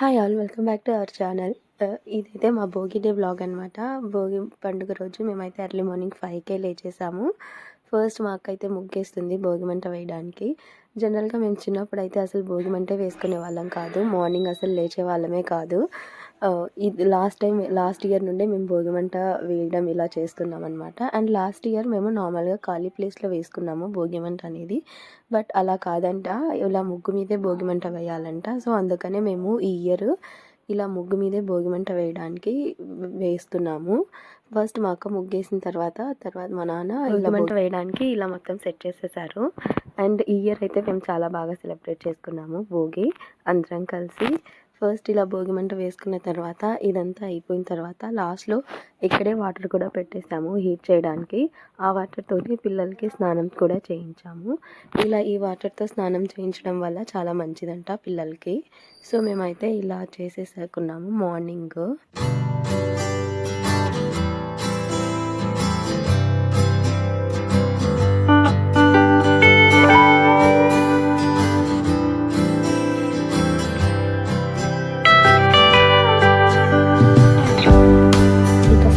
Hi all welcome back to our channel. ఇదైతే మా Bhogi day vlog అనమాట. భోగి పండుగ రోజు మేమైతే ఎర్లీ మార్నింగ్ 5కే లేచేసాము. ఫస్ట్ మా అక్క అయితే ముగ్గేస్తుంది భోగి మంట వేయడానికి. జనరల్గా మేము చిన్నప్పుడు అయితే అసలు భోగి మంటే వేసుకునే వాళ్ళం కాదు. మార్నింగ్ అసలు లేచే వాళ్ళమే కాదు. ఇది లాస్ట్ ఇయర్ నుండే మేము భోగి మంట వేయడం ఇలా చేస్తున్నాం అనమాట. అండ్ లాస్ట్ ఇయర్ మేము నార్మల్గా ఖాళీ ప్లేస్లో వేసుకున్నాము భోగి మంట అనేది. బట్ అలా కాదంట, ఇలా ముగ్గు మీదే భోగి మంట వేయాలంట. సో అందుకనే మేము ఈ ఇయర్ ఇలా ముగ్గు మీదే భోగి మంట వేయడానికి వేస్తున్నాము. ఫస్ట్ మా అక్క ముగ్గేసిన తర్వాత మా నాన్న భోగి మంట వేయడానికి ఇలా మొత్తం సెట్ చేసేసారు. అండ్ ఈ ఇయర్ అయితే మేము చాలా బాగా సెలబ్రేట్ చేసుకున్నాము భోగి అందరం కలిసి. ఫస్ట్ ఇలా భోగి మంట వేసుకున్న తర్వాత ఇదంతా అయిపోయిన తర్వాత లాస్ట్లో ఇక్కడే వాటర్ కూడా పెట్టేసాము హీట్ చేయడానికి. ఆ వాటర్ తోటి పిల్లలకి స్నానం కూడా చేయించాము. ఇలా ఈ వాటర్తో స్నానం చేయించడం వల్ల చాలా మంచిదంట పిల్లలకి. సో మేమైతే ఇలా చేసేసుకున్నాము మార్నింగ్.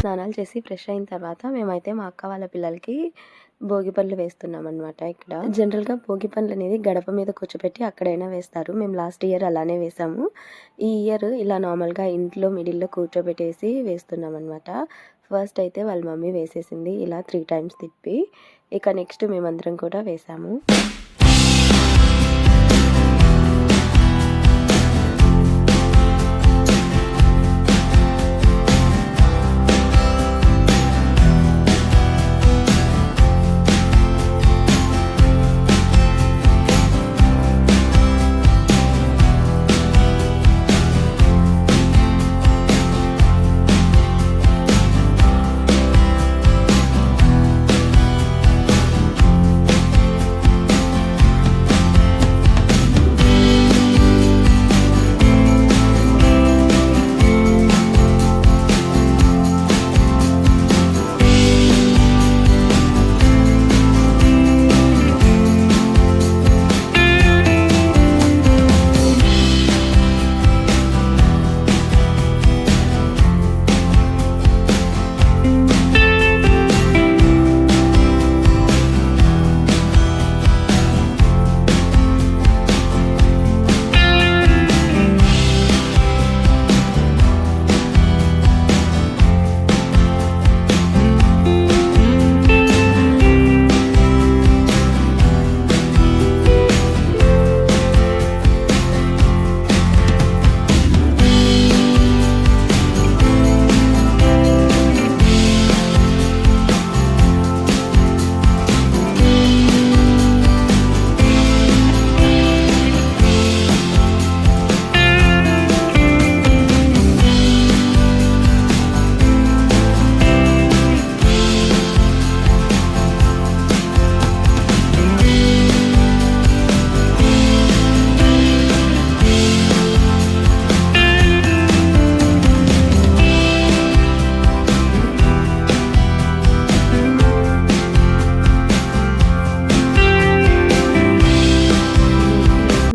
స్నానాలు చేసి ఫ్రెష్ అయిన తర్వాత మేమైతే మా అక్క వాళ్ళ పిల్లలకి భోగి పళ్ళు వేస్తున్నాం అనమాట. ఇక్కడ జనరల్గా భోగి పళ్ళు అనేది గడప మీద కూర్చోపెట్టి అక్కడైనా వేస్తారు. మేము లాస్ట్ ఇయర్ అలానే వేసాము. ఈ ఇయర్ ఇలా నార్మల్గా ఇంట్లో మిడిల్లో కూర్చోబెట్టేసి వేస్తున్నాం అనమాట. ఫస్ట్ అయితే వాళ్ళ మమ్మీ వేసేసింది ఇలా 3 times తిప్పి. ఇక నెక్స్ట్ మేమందరం కూడా వేసాము.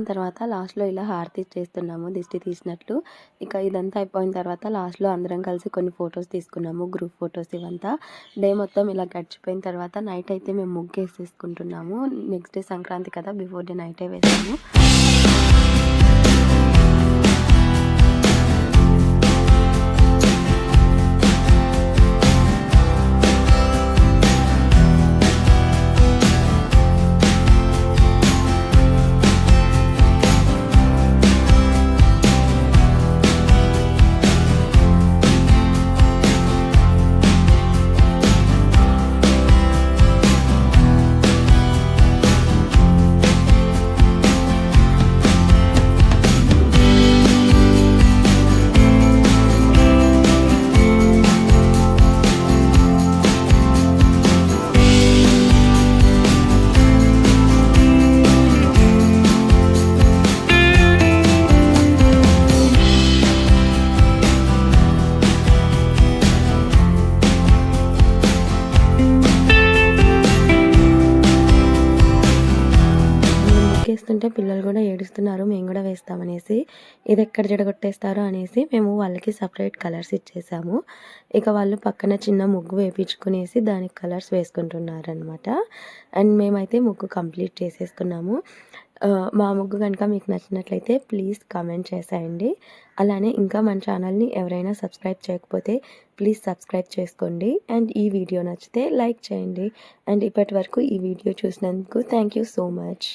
తర్వాత లాస్ట్లో ఇలా హారతి చేస్తున్నాము దిష్టి తీసినట్లు. ఇక ఇదంతా అయిపోయిన తర్వాత లాస్ట్లో అందరం కలిసి కొన్ని ఫొటోస్ తీసుకున్నాము, గ్రూప్ ఫొటోస్. ఇవంతా డే మొత్తం ఇలా గడిచిపోయిన తర్వాత నైట్ అయితే మేము ముగ్గు వేసేసుకుంటున్నాము. నెక్స్ట్ డే సంక్రాంతి కదా, బిఫోర్ డే నైటే వేసాము. వేస్తుంటే పిల్లలు కూడా ఏడుస్తున్నారు మేము కూడా వేస్తామనేసి. ఇది ఎక్కడ చెడగొట్టేస్తారో అనేసి మేము వాళ్ళకి సపరేట్ కలర్స్ ఇచ్చేసాము. ఇక వాళ్ళు పక్కన చిన్న ముగ్గు వేపించుకునేసి దానికి కలర్స్ వేసుకుంటున్నారనమాట. అండ్ మేమైతే ముగ్గు కంప్లీట్ చేసేసుకున్నాము. మా ముగ్గు కనుక మీకు నచ్చినట్లయితే ప్లీజ్ కామెంట్ చేసేయండి. అలానే ఇంకా మన ఛానల్ని ఎవరైనా సబ్స్క్రైబ్ చేయకపోతే ప్లీజ్ సబ్స్క్రైబ్ చేసుకోండి. అండ్ ఈ వీడియో నచ్చితే లైక్ చేయండి. అండ్ ఇప్పటి వరకు ఈ వీడియో చూసినందుకు థ్యాంక్ యూ సో మచ్.